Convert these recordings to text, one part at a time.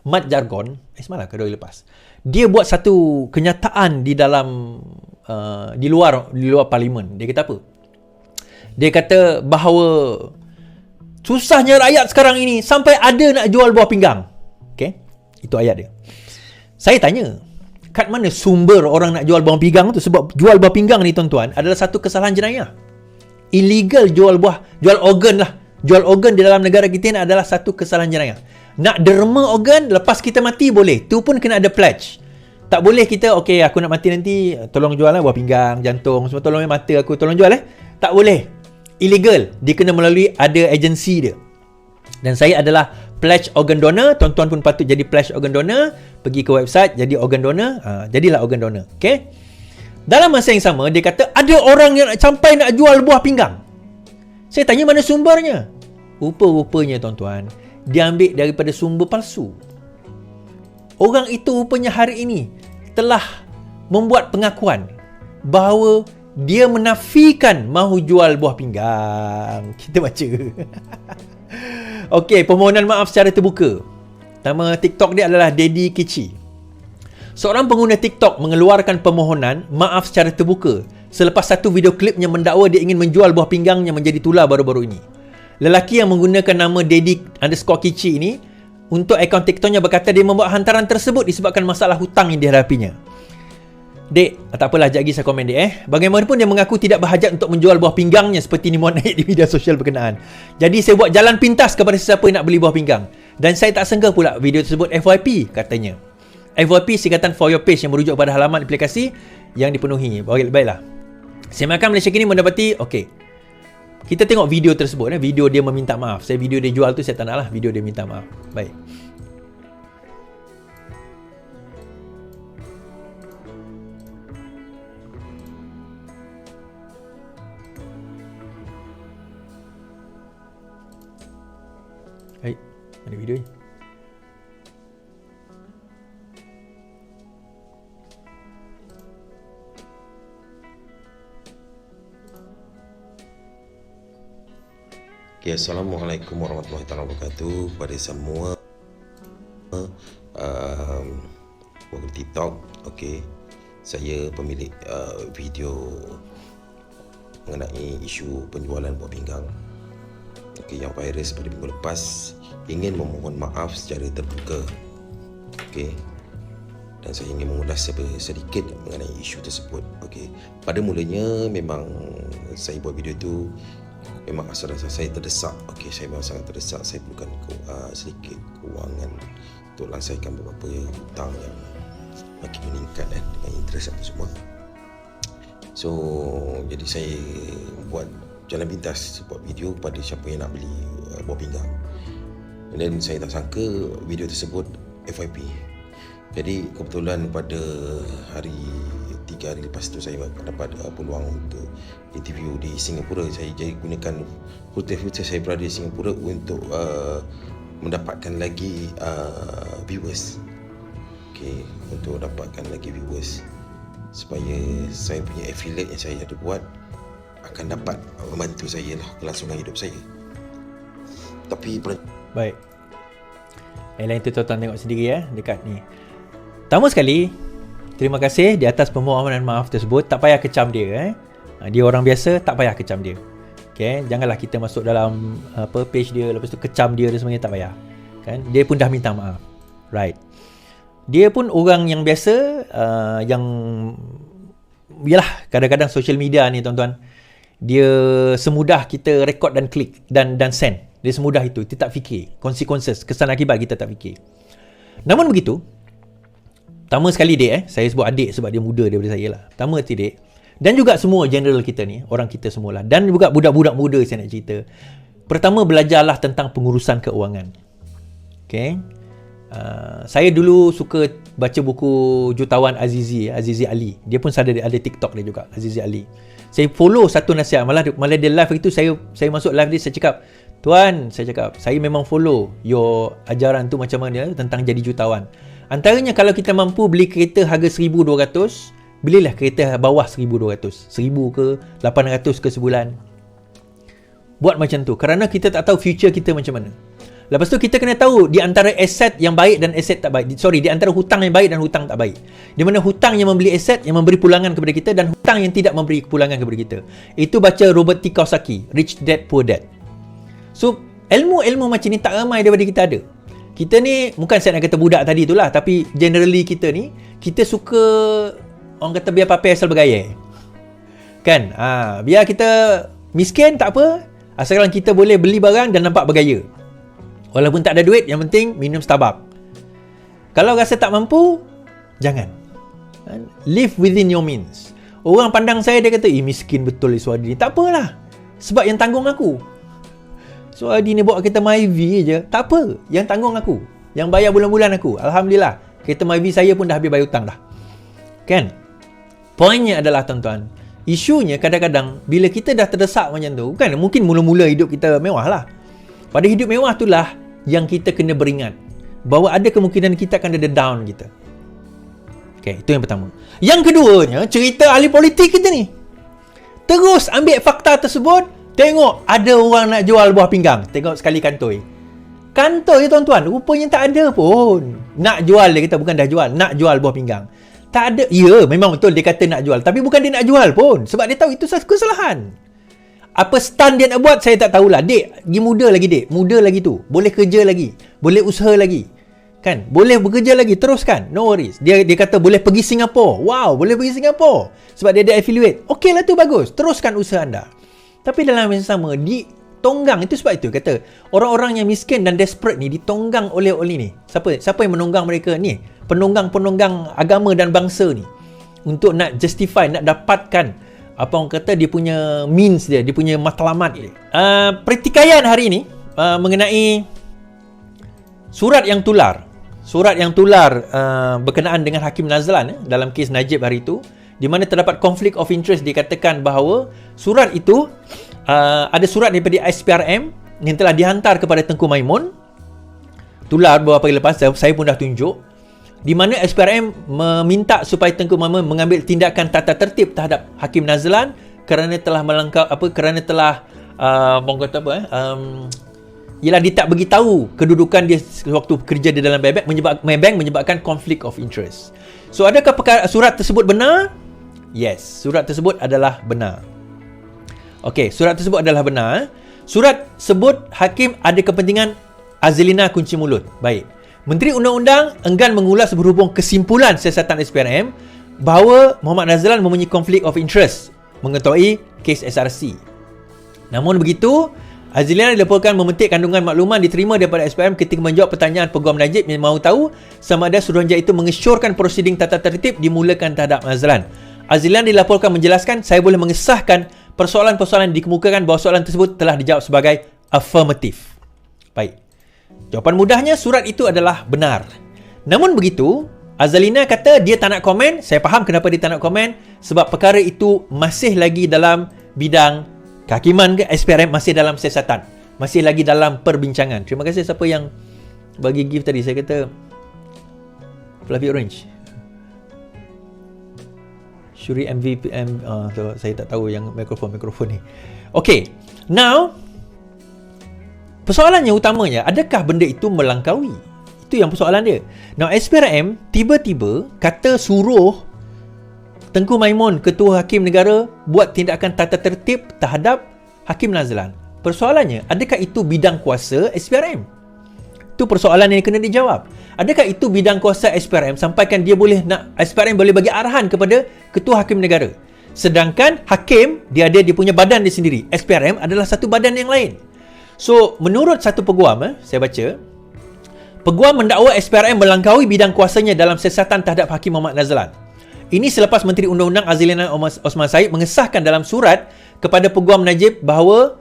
Mat Jargon, semalam ke 2 hari lepas, dia buat satu kenyataan di dalam di luar parlimen. Dia kata apa? Dia kata bahawa susahnya rakyat sekarang ini sampai ada nak jual buah pinggang. Okay? Itu ayat dia. Saya tanya, kat mana sumber orang nak jual buah pinggang tu? Sebab jual buah pinggang ni tuan-tuan adalah satu kesalahan jenayah. Illegal jual organ lah. Jual organ di dalam negara kita ni adalah satu kesalahan jenayah. Nak derma organ lepas kita mati boleh. Tu pun kena ada pledge. Tak boleh kita, okay, aku nak mati nanti, tolong jual lah buah pinggang, jantung, semua tolong mata aku, tolong jual Tak boleh. Illegal. Dia kena melalui ada agensi dia. Dan saya adalah pledge organ donor. Tuan-tuan pun patut jadi pledge organ donor. Pergi ke website, jadi organ donor. Jadilah organ donor. Okay? Dalam masa yang sama, dia kata ada orang yang sampai nak jual buah pinggang. Saya tanya mana sumbernya. Rupa-rupanya tuan-tuan, dia ambil daripada sumber palsu. Orang itu rupanya hari ini telah membuat pengakuan bahawa dia menafikan mahu jual buah pinggang. Kita baca. Okey, permohonan maaf secara terbuka. Nama TikTok dia adalah Daddy Kichi. Seorang pengguna TikTok mengeluarkan permohonan maaf secara terbuka selepas satu video klipnya mendakwa dia ingin menjual buah pinggang yang menjadi tular baru-baru ini. Lelaki yang menggunakan nama Daddy_Kichi ini untuk akaun TikToknya berkata dia membuat hantaran tersebut disebabkan masalah hutang yang dihadapinya. Dek, tak apalah, sekejap lagi saya komen dek. Bagaimanapun dia mengaku tidak berhajat untuk menjual buah pinggangnya seperti ini muat naik di media sosial berkenaan. Jadi saya buat jalan pintas kepada sesiapa yang nak beli buah pinggang. Dan saya tak sangka pula video tersebut FYP katanya. FYP singkatan For Your Page yang merujuk pada halaman aplikasi yang dipenuhi. Baiklah. Semakan Malaysia kini mendapati, okey, kita tengok video tersebut. Video dia meminta maaf. Video dia jual tu saya tak nak lah. Video dia minta maaf. Baik. Baik. Ada video ni. Okay, Assalamualaikum warahmatullahi wabarakatuh kepada semua warga TikTok. Okay, saya pemilik video mengenai isu penjualan buah pinggang yang virus pada minggu lepas. Ingin memohon maaf secara terbuka. Okay, dan saya ingin mengulas sedikit mengenai isu tersebut. Okay, pada mulanya memang saya buat video tu memang asal rasa saya terdesak. Okey, saya memang sangat terdesak. Saya perlukan sedikit kewangan untuk langsaikan beberapa hutang yang makin meningkat dengan interest apa semua. So, jadi saya buat jalan pintas, buat video kepada siapa yang nak beli buah pinggang. Dan saya tak sangka video tersebut FYP. Jadi kebetulan pada 3 hari lepas tu saya dapat peluang untuk interview di Singapura. Saya jadi gunakan footage saya berada di Singapura untuk mendapatkan lagi viewers. Okay, untuk dapatkan lagi viewers supaya saya punya affiliate yang saya ada buat akan dapat membantu saya lah kelangsungan hidup saya. Tapi baik. Lain tu tuan-tuan tengok sendiri dekat ni. Pertama sekali, terima kasih di atas permohonan maaf tersebut. Tak payah kecam dia. Dia orang biasa, tak payah kecam dia. Okay? Janganlah kita masuk dalam page dia, lepas tu kecam dia dan sebagainya, tak payah. Kan? Dia pun dah minta maaf. Right. Dia pun orang yang biasa, yang yalah, kadang-kadang social media ni tuan-tuan, dia semudah kita record dan klik dan send. Dia semudah itu. Kita tak fikir consequences, kesan akibat kita tak fikir. Namun begitu, pertama sekali dek, saya sebut adik sebab dia muda daripada saya lah. Pertama sekali dek, dan juga semua general kita ni, orang kita semualah, dan juga budak-budak muda saya nak cerita. Pertama, belajarlah tentang pengurusan keuangan. Okay. Saya dulu suka baca buku jutawan Azizi Ali. Dia pun ada TikTok dia juga, Azizi Ali. Saya follow satu nasihat, malah dia live itu, saya masuk live dia, saya cakap, Tuan, saya cakap, saya memang follow your ajaran tu macam mana tentang jadi jutawan. Antaranya kalau kita mampu beli kereta harga 1,200, belilah kereta bawah 1,200. 1,000 ke 800 ke sebulan. Buat macam tu. Kerana kita tak tahu future kita macam mana. Lepas tu kita kena tahu di antara aset yang baik dan aset tak baik. Sorry, di antara hutang yang baik dan hutang tak baik. Di mana hutang yang membeli aset, yang memberi pulangan kepada kita, dan hutang yang tidak memberi pulangan kepada kita. Itu baca Robert T. Kiyosaki, Rich Dad Poor Dad. So, ilmu-ilmu macam ni tak ramai daripada kita ada. Kita ni, bukan saya nak kata budak tadi tu lah, tapi generally kita ni, kita suka, orang kata biar papai asal bergaya. Kan? Biar kita miskin tak apa, asalkan kita boleh beli barang dan nampak bergaya. Walaupun tak ada duit, yang penting minum Starbucks. Kalau rasa tak mampu, jangan. Live within your means. Orang pandang saya, dia kata, miskin betul Suhadi ni. Tak apalah. Sebab yang tanggung aku. Suhadi ni bawa kereta Myvi je. Tak apa. Yang tanggung aku. Yang bayar bulan-bulan aku. Alhamdulillah. Kereta Myvi saya pun dah habis bayar hutang dah. Kan? Poinnya adalah, tuan-tuan, isunya kadang-kadang bila kita dah terdesak macam tu, kan, mungkin mula-mula hidup kita mewah lah. Pada hidup mewah itulah yang kita kena beringat bahawa ada kemungkinan kita akan ada down kita. Okay, itu yang pertama. Yang keduanya, cerita ahli politik kita ni. Terus ambil fakta tersebut, tengok ada orang nak jual buah pinggang. Tengok sekali kantoi. Kantoi, tuan-tuan, rupanya tak ada pun. Nak jual, dia kata, bukan dah jual, nak jual buah pinggang. Tak ada. Ya, memang betul dia kata nak jual, tapi bukan dia nak jual pun, sebab dia tahu itu kesalahan. Apa stand dia nak buat, saya tak tahulah. Dek, lagi muda lagi, dek. Muda lagi tu. Boleh kerja lagi. Boleh usaha lagi. Kan? Boleh bekerja lagi. Teruskan. No worries. Dia kata boleh pergi Singapura. Wow, boleh pergi Singapura. Sebab dia ada affiliate. Okey lah tu, bagus. Teruskan usaha anda. Tapi dalam masa sama, ditonggang. Itu sebab itu kata, orang-orang yang miskin dan desperate ni ditonggang oleh ni. Siapa yang menonggang mereka ni? Penonggang-penonggang agama dan bangsa ni. Untuk nak justify, nak dapatkan apa orang kata dia punya means dia punya matlamat dia. Pertikaian hari ini mengenai surat yang tular. Surat yang tular berkenaan dengan Hakim Nazlan dalam kes Najib hari itu, di mana terdapat konflik of interest. Dikatakan bahawa surat itu ada surat daripada SPRM yang telah dihantar kepada Tengku Maimun. Tular beberapa hari lepas, saya pun dah tunjuk, di mana SPRM meminta supaya Tengku Maimun mengambil tindakan tata tertib terhadap Hakim Nazlan kerana telah kerana telah ialah dia tak beritahu kedudukan dia waktu kerja di dalam Maybank menyebabkan conflict of interest. So, adakah surat tersebut benar? Yes, surat tersebut adalah benar. Okey, surat tersebut adalah benar. Surat sebut Hakim ada kepentingan Azlina kunci mulut. Baik. Menteri Undang-Undang enggan mengulas berhubung kesimpulan siasatan SPRM bahawa Muhammad Nazlan mempunyai konflik of interest mengetahui kes SRC. Namun begitu, Azlina dilaporkan memetik kandungan makluman diterima daripada SPRM ketika menjawab pertanyaan Peguam Najib yang mahu tahu sama ada Suruhanjaya itu mengesyorkan prosiding tata tertib dimulakan terhadap Nazlan. Azlina dilaporkan menjelaskan, saya boleh mengesahkan persoalan-persoalan dikemukakan bahawa soalan tersebut telah dijawab sebagai affirmative. Baik. Jawapan mudahnya, surat itu adalah benar. Namun begitu, Azlina kata dia tak nak komen. Saya faham kenapa dia tak nak komen. Sebab perkara itu masih lagi dalam bidang kehakiman ke SPRM, masih dalam siasatan. Masih lagi dalam perbincangan. Terima kasih siapa yang bagi gift tadi. Saya kata Fluffy Orange. Shuri MVP. Saya tak tahu yang mikrofon ni. Okay. Now, persoalannya utamanya, adakah benda itu melangkaui? Itu yang persoalan dia. Now, SPRM tiba-tiba kata suruh Tengku Maimun, Ketua Hakim Negara, buat tindakan tata tertib terhadap Hakim Nazlan. Persoalannya, adakah itu bidang kuasa SPRM? Itu persoalan yang kena dijawab. Adakah itu bidang kuasa SPRM sampaikan SPRM boleh bagi arahan kepada Ketua Hakim Negara? Sedangkan Hakim, dia punya badan dia sendiri. SPRM adalah satu badan yang lain. So, menurut satu peguam, saya baca, peguam mendakwa SPRM melangkaui bidang kuasanya dalam siasatan terhadap Hakim Muhammad Nazlan. Ini selepas Menteri Undang-Undang Azlina Osman Said mengesahkan dalam surat kepada Peguam Najib bahawa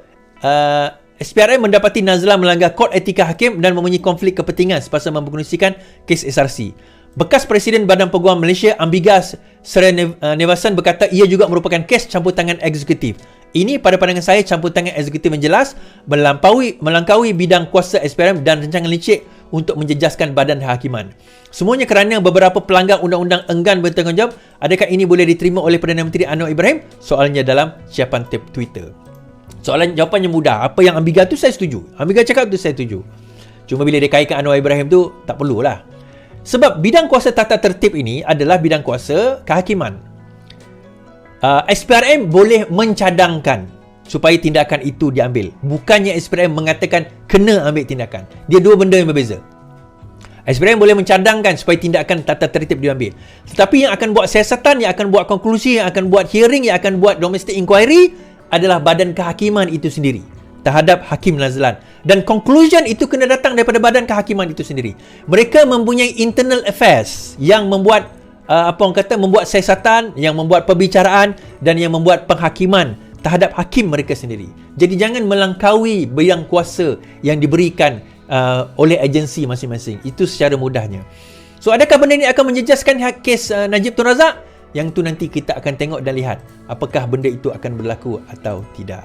SPRM mendapati Nazlan melanggar kod etika hakim dan mempunyai konflik kepentingan semasa mempengerusikan kes SRC. Bekas Presiden Badan Peguam Malaysia, Ambigas Sreenivasan berkata ia juga merupakan kes campur tangan eksekutif. Ini pada pandangan saya campur tangan eksekutif yang jelas melangkaui bidang kuasa SPRM dan rancangan licik untuk menjejaskan badan hakiman. Semuanya kerana beberapa pelanggar undang-undang enggan bertanggungjawab. Adakah ini boleh diterima oleh Perdana Menteri Anwar Ibrahim? Soalnya dalam siapan Twitter. Jawapannya mudah. Apa yang Ambiga tu saya setuju. Ambiga cakap tu saya setuju. Cuma bila dia kaitkan Anwar Ibrahim tu, tak perlulah. Sebab bidang kuasa tata tertib ini adalah bidang kuasa kehakiman. SPRM boleh mencadangkan supaya tindakan itu diambil. Bukannya SPRM mengatakan kena ambil tindakan. Dia dua benda yang berbeza. SPRM boleh mencadangkan supaya tindakan tata tertib diambil. Tetapi yang akan buat siasatan, yang akan buat konklusi, yang akan buat hearing, yang akan buat domestic inquiry adalah badan kehakiman itu sendiri terhadap Hakim Nazlan. Dan conclusion itu kena datang daripada badan kehakiman itu sendiri. Mereka mempunyai internal affairs yang membuat membuat siasatan, yang membuat perbicaraan dan yang membuat penghakiman terhadap hakim mereka sendiri. Jadi jangan melangkaui bidang kuasa yang diberikan oleh agensi masing-masing. Itu secara mudahnya. So, adakah benda ini akan menjejaskan kes Najib Tun Razak? Yang tu nanti kita akan tengok dan lihat apakah benda itu akan berlaku atau tidak.